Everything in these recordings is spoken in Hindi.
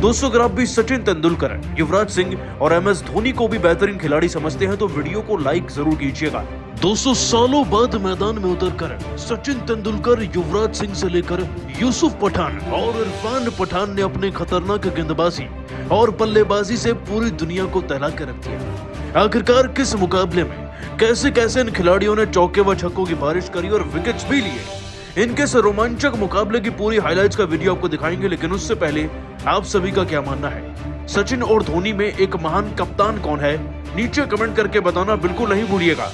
दोस्तों अगर आप भी सचिन तेंदुलकर, युवराज सिंह और MS धोनी को भी बेहतरीन खिलाड़ी समझते हैं तो वीडियो को लाइक जरूर कीजिएगा। दोस्तों सालों बाद मैदान में उतरकर सचिन तेंदुलकर, युवराज सिंह से लेकर यूसुफ पठान और इरफान पठान ने अपने खतरनाक गेंदबाजी और बल्लेबाजी से पूरी दुनिया को दहला के रख दिया। आखिरकार किस मुकाबले में कैसे कैसे इन खिलाड़ियों ने चौके व छक्कों की बारिश करी और विकेट्स भी लिए। इनके इस रोमांचक मुकाबले की पूरी हाइलाइट्स का वीडियो आपको दिखाएंगे, लेकिन उससे पहले आप सभी का क्या मानना है, सचिन और धोनी में एक महान कप्तान कौन है, नीचे कमेंट करके बताना बिल्कुल नहीं भूलिएगा।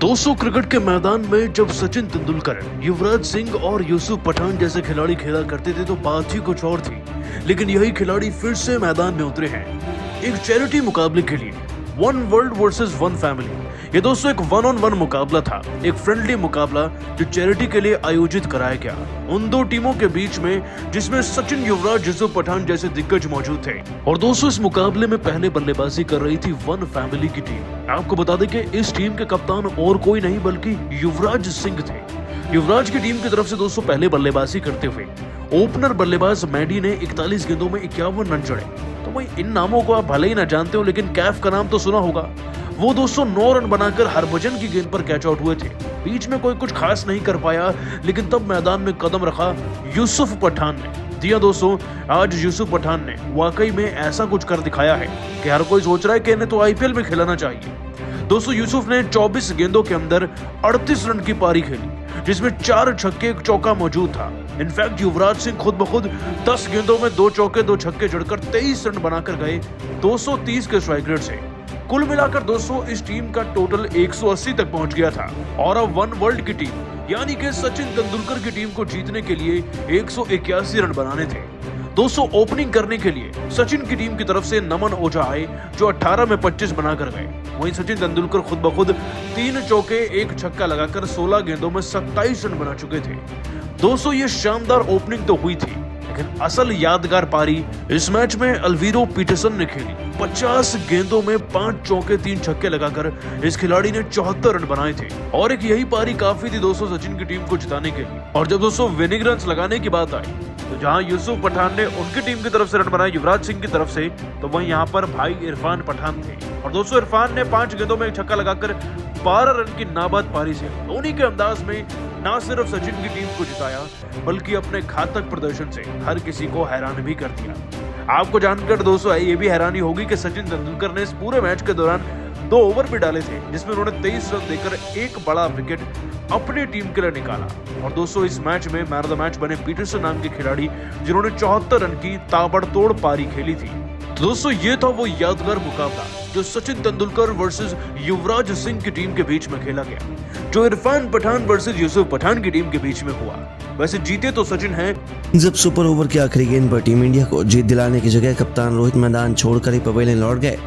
दोस्तों क्रिकेट के मैदान में जब सचिन तेंदुलकर, युवराज सिंह और यूसुफ पठान जैसे खिलाड़ी खेला करते थे तो बात ही कुछ और थी, लेकिन यही खिलाड़ी फिर से मैदान में उतरे हैं एक चैरिटी मुकाबले के लिए, one world versus one family. ये दोस्तों एक 1-on-1 मुकाबला था, एक फ्रेंडली मुकाबला जो चैरिटी के लिए आयोजित कराया गया उन दो टीमों के बीच में, जिसमें सचिन, युवराज, यूसुफ पठान जैसे दिग्गज मौजूद थे। और दोस्तों इस मुकाबले में पहले बल्लेबाजी कर रही थी वन फैमिली की टीम। आपको बता दें कि इस टीम के कप्तान और कोई नहीं बल्कि युवराज सिंह थे। युवराज की टीम की तरफ से दोस्तों पहले बल्लेबाजी करते हुए ओपनर बल्लेबाज मैडी ने 41 गेंदों में 51 रन जड़े। तो भाई इन नामों को आप भले ही ना जानते हो, लेकिन कैफ का नाम तो सुना होगा। वो दोस्तों 9 रन बनाकर हरभजन की गेंद पर कैच आउट हुए थे। बीच में कोई कुछ खास नहीं कर पाया, लेकिन तब मैदान में कदम रखा यूसुफ पठान ने। दिया दोस्तों, आज यूसुफ पठान ने वाकई में ऐसा कुछ कर दिखाया है कि हर कोई सोच रहा है कि इन्हें तो IPL में खिलाना चाहिए। दोस्तों यूसुफ ने 24 गेंदों के अंदर 38 रन की पारी खेली, जिसमें 4 छक्के, 1 चौका मौजूद था। इनफैक्ट युवराज सिंह खुद ब खुद 10 गेंदों में 2 चौके 2 छक्के जड़कर 23 रन बनाकर गए 230 के स्ट्राइक रेट से। कुल मिलाकर दोस्तों इस टीम का टोटल 180 तक पहुंच गया था। और अब वन वर्ल्ड की टीम यानी कि सचिन तेंदुलकर की टीम को जीतने के लिए 181 रन बनाने थे। दोस्तों ओपनिंग करने के लिए सचिन की टीम की तरफ से नमन ओझा आए जो 18 में 25 बनाकर गए। वहीं सचिन तेंदुलकर खुद ब खुद 3 चौके 1 छक्का लगाकर 16 गेंदों में 27 रन बना चुके थे। दोस्तों ये शानदार ओपनिंग तो हुई थी, लेकिन असल यादगार पारी इस मैच में अल्वीरो पीटरसन ने खेली। 50 गेंदों में 5 चौके 3 छक्के लगाकर इस खिलाड़ी ने 74 रन बनाए थे। और एक यही पारी काफी थी दोस्तों सचिन की टीम को जिताने के लिए। और जब दोस्तों विनिंग रन लगाने की बात आई तो जहां यूसुफ पठान ने उनकी टीम की तरफ से रन बनाए युवराज सिंह की तरफ से, तो वहीं यहाँ पर भाई इरफान पठान थे। और दोस्तों इरफान ने 5 गेंदों में 1 छक्का लगाकर 12 रन की नाबाद पारी से धोनी के अंदाज में न सिर्फ सचिन की टीम को जिताया, बल्कि अपने घातक प्रदर्शन से हर किसी को हैरान भी कर दिया। आपको जानकर दोस्तों ये भी हैरानी होगी कि सचिन तेंदुलकर ने इस पूरे मैच के दौरान 2 ओवर भी डाले थे, जिसमें उन्होंने 23 रन देकर एक बड़ा विकेट अपनी टीम के लिए निकाला। और दोस्तों इस मैच में मैन ऑफ द मैच बने पीटरसन नाम के खिलाड़ी, जिन्होंने 74 रन की ताबड़तोड़ पारी खेली थी। तो दोस्तों ये था वो यादगार मुकाबला जो सचिन तेंदुलकर वर्सेस युवराज सिंह की टीम के बीच में खेला गया, जो इरफान पठान वर्सेस यूसुफ पठान की टीम के बीच में हुआ। वैसे जीते तो सचिन हैं। जब सुपर ओवर की आखिरी गेंद पर टीम इंडिया को जीत दिलाने की जगह कप्तान रोहित मैदान छोड़कर ही पवेलियन लौट गए,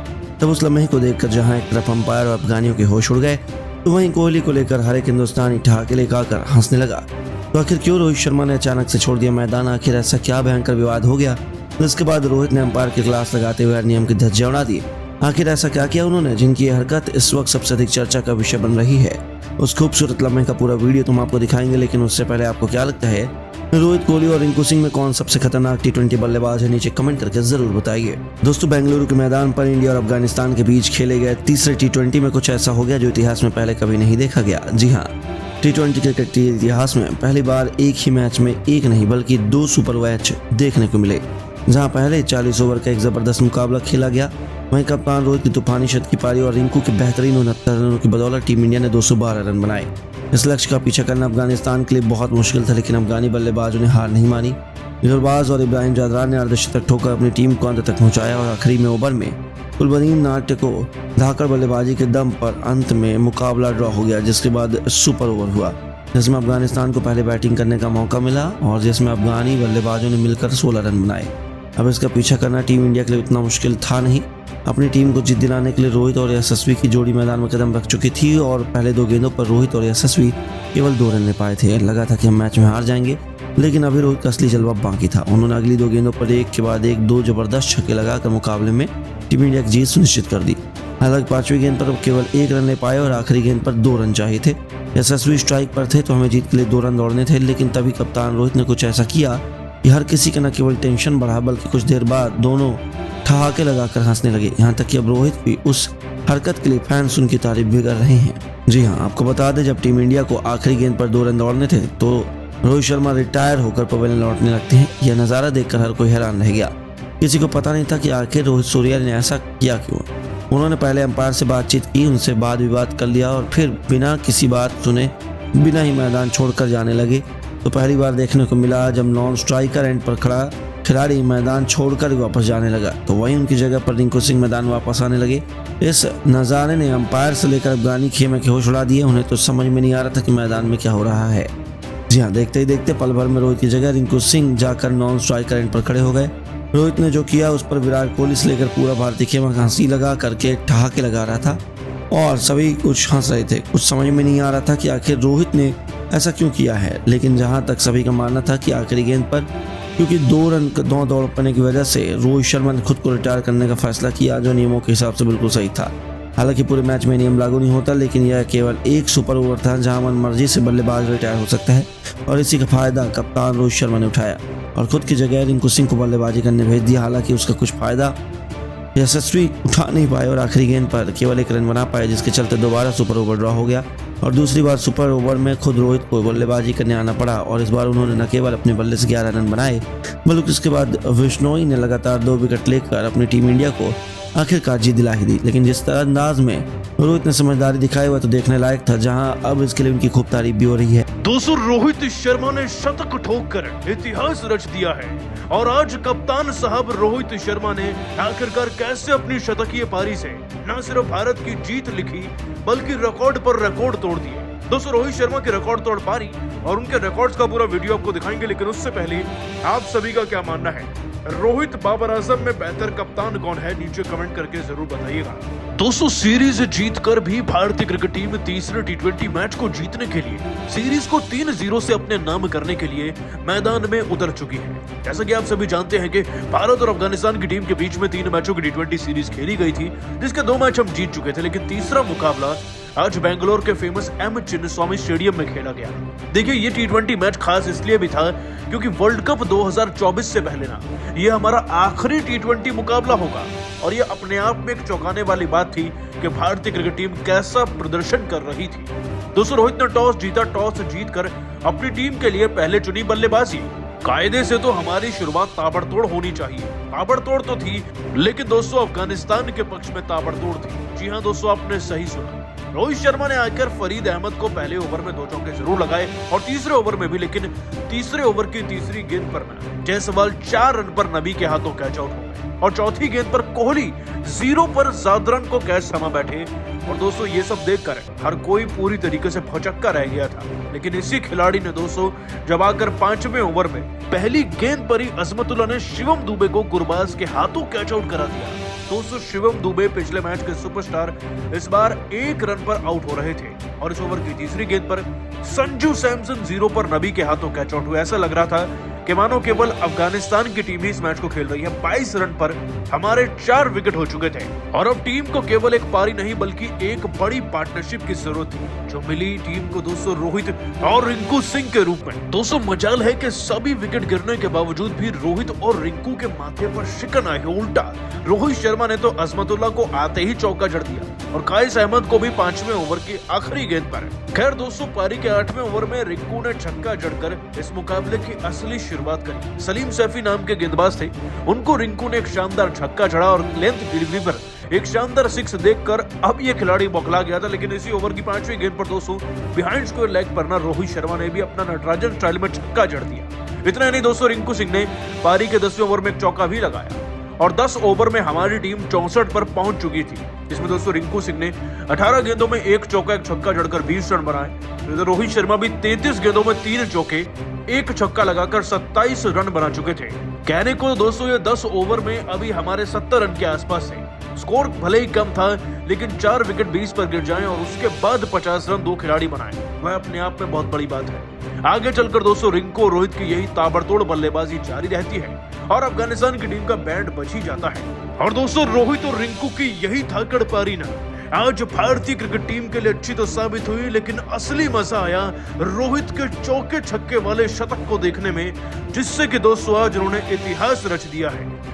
तब उस लम्हे को देखकर जहां एक तरफ अंपायर और अफगानियों के होश उड़ गए, तो वहीं कोहली को लेकर हर एक हिंदुस्तानी ठहाके लेकर हंसने लगा। तो आखिर क्यों रोहित शर्मा ने अचानक से छोड़ दिया मैदान, आखिर ऐसा क्या भयंकर विवाद हो गया जिसके बाद रोहित ने अंपायर के क्लास लगाते हुए हर नियम की धज्जियां उड़ा दी। आखिर ऐसा क्या किया उन्होंने जिनकी ये हरकत इस वक्त सबसे अधिक चर्चा का विषय बन रही है। उस खूबसूरत लम्हे का पूरा वीडियो तुम आपको दिखाएंगे, लेकिन उससे पहले आपको क्या लगता है रोहित, कोहली और रिंकू सिंह में कौन सबसे खतरनाक T20 बल्लेबाज है, नीचे कमेंट करके जरूर बताइए। दोस्तों बेंगलुरु के मैदान पर इंडिया और अफगानिस्तान के बीच खेले गए तीसरे T20 में कुछ ऐसा हो गया जो इतिहास में पहले कभी नहीं देखा गया। जी हाँ, T20 क्रिकेट के इतिहास में पहली बार एक ही मैच में एक नहीं बल्कि 2 सुपर मैच देखने को मिले, जहां पहले 40 ओवर का एक जबरदस्त मुकाबला खेला गया। वहीं कप्तान रोहित की तूफानी शत की पारी और रिंकू के बेहतरीन 69 रनों की बदौलत टीम इंडिया ने 212 रन बनाए। इस लक्ष्य का पीछा करना अफगानिस्तान के लिए बहुत मुश्किल था, लेकिन अफगानी बल्लेबाजों ने हार नहीं मानी। निरबाज और इब्राहिम जादरान ने अर्धशतक ठोकर अपनी टीम को अंत तक पहुंचाया और आखिरी में ओवर में कुलबदीन नाट्य को धाकड़ बल्लेबाजी के दम पर अंत में मुकाबला ड्रॉ हो गया, जिसके बाद सुपर ओवर हुआ जिसमें अफगानिस्तान को पहले बैटिंग करने का मौका मिला और जिसमें अफगानी बल्लेबाजों ने मिलकर 16 रन बनाए। अब इसका पीछा करना टीम इंडिया के लिए उतना मुश्किल था नहीं। अपनी टीम को जीत दिलाने के लिए रोहित और यशस्वी की जोड़ी मैदान में कदम रख चुकी थी और पहले 2 गेंदों पर रोहित और यशस्वी केवल 2 रन ले पाए थे। लगा था कि हम मैच में हार जाएंगे, लेकिन अभी रोहित का असली जलवा बाकी था। उन्होंने अगली 2 गेंदों पर एक के बाद एक 2 जबरदस्त छक्के लगाकर मुकाबले में टीम इंडिया की जीत सुनिश्चित कर दी। हालांकि 5वीं गेंद पर केवल 1 रन ले पाए और आखिरी गेंद पर 2 रन चाहिए थे। यशस्वी स्ट्राइक पर थे तो हमें जीत के लिए 2 रन दौड़ने थे, लेकिन तभी कप्तान रोहित ने कुछ ऐसा किया कि हर किसी का न केवल टेंशन बढ़ा बल्कि कुछ देर बाद दोनों ठहाके लगाकर हंसने लगे। यहाँ तक कि अब रोहित भी उस हरकत के लिए फैंस उनकी तारीफ भी कर रहे हैं। जी हाँ, आपको बता दें, जब टीम इंडिया को आखिरी गेंद पर 2 रन दौड़ने थे तो रोहित शर्मा रिटायर होकर पवेलियन लौटने लगते हैं। यह नज़ारा देखकर हर कोई हैरान रह गया। किसी को पता नहीं था कि आखिर रोहित सूर्या ने ऐसा किया क्यों। उन्होंने पहले अंपायर से बातचीत की, उनसे वाद विवाद कर लिया और फिर बिना किसी बात सुने बिना ही मैदान छोड़कर जाने लगे। तो पहली बार देखने को मिला जब नॉन स्ट्राइकर एंड पर खड़ा खिलाड़ी मैदान छोड़कर वापस जाने लगा, तो वहीं उनकी जगह पर रिंकू सिंह मैदान वापस आने लगे। इस नज़ारे ने अंपायर से लेकर अफगानी खेमे के होश उड़ा दिए। उन्हें तो समझ में नहीं आ रहा था कि मैदान में क्या हो रहा है। जी हाँ, देखते ही देखते पल भर में रोहित की जगह रिंकू सिंह जाकर नॉन स्ट्राइकर एंड पर खड़े हो गए। रोहित ने जो किया उस पर विराट कोहली से लेकर पूरा भारतीय खेमा हंसी लगा करके ठहाके लगा रहा था और सभी कुछ हंस रहे थे। कुछ समझ में नहीं आ रहा था कि आखिर रोहित ने ऐसा क्यों किया है। लेकिन जहां तक सभी का मानना था कि आखिरी गेंद पर क्योंकि 2 रन दौड़ पाने की वजह से रोहित शर्मा ने खुद को रिटायर करने का फैसला किया, जो नियमों के हिसाब से बिल्कुल सही था। हालांकि पूरे मैच में नियम लागू नहीं होता, लेकिन यह केवल एक सुपर ओवर था जहां मनमर्जी से बल्लेबाज रिटायर हो सकता है और इसी का फायदा कप्तान रोहित शर्मा ने उठाया और खुद की जगह रिंकू सिंह को बल्लेबाजी करने भेज दिया। हालांकि उसका कुछ फायदा यशस्वी उठा नहीं पाए और आखिरी गेंद पर केवल 1 रन बना पाए, जिसके चलते दोबारा सुपर ओवर ड्रॉ हो गया और दूसरी बार सुपर ओवर में खुद रोहित को बल्लेबाजी करने आना पड़ा और इस बार उन्होंने न केवल अपने बल्ले से 11 रन बनाए बल्कि उसके बाद बिश्नोई ने लगातार 2 विकेट लेकर अपनी टीम इंडिया को आखिरकार जीत दिला ही दी। लेकिन जिस तरह अंदाज में रोहित ने समझदारी दिखाई हुआ तो देखने लायक था, जहां अब इसके लिए उनकी खूब तारीफ भी हो रही है। दोस्तों, रोहित शर्मा ने शतक ठोककर इतिहास रच दिया है और आज कप्तान साहब रोहित शर्मा ने आखिरकार कैसे अपनी शतकीय पारी से न सिर्फ भारत की जीत लिखी बल्कि रिकॉर्ड पर रिकॉर्ड तोड़ दिए। दोस्तों, रोहित शर्मा की रिकॉर्ड तोड़ पारी और उनके रिकॉर्ड्स का पूरा वीडियो आपको दिखाएंगे, लेकिन उससे पहले आप सभी का क्या मानना है, रोहित बाबर आजम में बेहतर कप्तान कौन है, नीचे कमेंट करके जरूर बताइएगा। दोस्तों, सीरीज जीतकर भी भारतीय क्रिकेट टीम तीसरे T20 मैच को जीतने के लिए सीरीज को 3-0 से अपने नाम करने के लिए मैदान में उतर चुकी है। जैसा कि आप सभी जानते हैं कि भारत और अफगानिस्तान की टीम के बीच में 3 मैचों की T20 सीरीज खेली गई थी, जिसके 2 मैच हम जीत चुके थे, लेकिन तीसरा मुकाबला आज बेंगलोर के फेमस एम चिन्नस्वामी स्टेडियम में खेला गया। देखिए, ये T20 मैच खास इसलिए भी था क्योंकि वर्ल्ड कप 2024 से पहले ना ये हमारा आखिरी T20 मुकाबला होगा और ये अपने आप में एक चौंकाने वाली बात थी कि भारतीय क्रिकेट टीम कैसा प्रदर्शन कर रही थी। दोस्तों, रोहित ने टॉस जीता, टॉस जीतकर अपनी टीम के लिए पहले चुनी बल्लेबाजी। कायदे से तो हमारी शुरुआत ताबड़तोड़ होनी चाहिए, ताबड़तोड़ तो थी, लेकिन दोस्तों अफगानिस्तान के पक्ष में ताबड़तोड़ थी। जी हाँ दोस्तों, आपने सही सुना। रोहित शर्मा ने आकर फरीद अहमद को पहले ओवर में 2 चौके जरूर लगाए और तीसरे ओवर में भी, लेकिन तीसरे ओवर की तीसरी गेंद पर जायसवाल 4 रन पर नबी के हाथों कैच आउट हो गए और चौथी गेंद पर कोहली 0 पर जादरन को कैच थमा बैठे। और दोस्तों, ये सब देखकर हर कोई पूरी तरीके से भौचक्का रह गया था। लेकिन इसी खिलाड़ी ने दोस्तों जब आकर 5वें ओवर में पहली गेंद पर ही अजमतुल्लाह ने शिवम दुबे को गुरबाज के हाथों कैच आउट करा दिया। दोस्तों, शिवम दुबे पिछले मैच के सुपरस्टार इस बार 1 रन पर आउट हो रहे थे और इस ओवर की तीसरी गेंद पर संजू सैमसन 0 पर नबी के हाथों कैच आउट हुए। ऐसा लग रहा था कि मानो केवल अफगानिस्तान की टीम ही इस मैच को खेल रही है। 22 रन पर हमारे 4 विकेट हो चुके थे और अब टीम को केवल एक पारी नहीं बल्कि एक बड़ी पार्टनरशिप की जरूरत थी, जो मिली टीम को दोस्तों रोहित और रिंकू सिंह के रूप में। दोस्तों, मजाल है कि सभी विकेट गिरने के बावजूद भी रोहित और रिंकू के माथे पर शिकन आई। उल्टा रोहित शर्मा ने तो अजमतुल्लाह को आते ही चौका जड़ दिया और कायस अहमद को भी 5वें ओवर की आखिरी गेंद पर। खैर दोस्तों, पारी के 8वें ओवर में रिंकू ने छक्का जड़कर इस मुकाबले की असली शुरुआत करी। सलीम सैफी नाम के गेंदबाज थे, उनको रिंकू ने एक शानदार छक्का जड़ा और लेंथ डिलीवरी पर एक शानदार 6 देखकर अब ये खिलाड़ी बौखला गया था। लेकिन इसी ओवर की 5वीं गेंद पर दोस्तों बिहाइंड स्क्वायर लेग पर ना रोहित शर्मा ने भी अपना नटराजन स्टाइल में छक्का जड़ दिया। इतना नहीं दोस्तों, रिंकू सिंह ने पारी के 10वें ओवर में एक चौका भी लगाया और 10 ओवर में हमारी टीम 64 पर पहुंच चुकी थी। इसमें दोस्तों रिंकू सिंह ने 18 गेंदों में 1 चौका 1 छक्का जड़कर 20 रन बनाए। तो रोहित शर्मा भी 33 गेंदों में 3 चौके 1 छक्का लगाकर 27 रन बना चुके थे। कहने को दोस्तों ये 10 ओवर में अभी हमारे 70 रन के आसपास थे। स्कोर भले ही कम था, लेकिन 4 विकेट 20 पर गिर जाएं और उसके बाद 50 रन 2 खिलाड़ी बनाए, वह अपने आप में बहुत बड़ी बात है। आगे चलकर दोस्तों रिंकू और रोहित की यही ताबड़तोड़ बल्लेबाजी जारी रहती है और अफगानिस्तान की टीम का बैंड बच ही जाता है। और दोस्तों रोहित और रिंकू की यही धाकड़ पारी ना आज भारतीय क्रिकेट टीम के लिए अच्छी तो साबित हुई, लेकिन असली मजा आया रोहित के चौके छक्के वाले शतक को देखने में, जिससे कि दोस्तों आज उन्होंने इतिहास रच दिया है।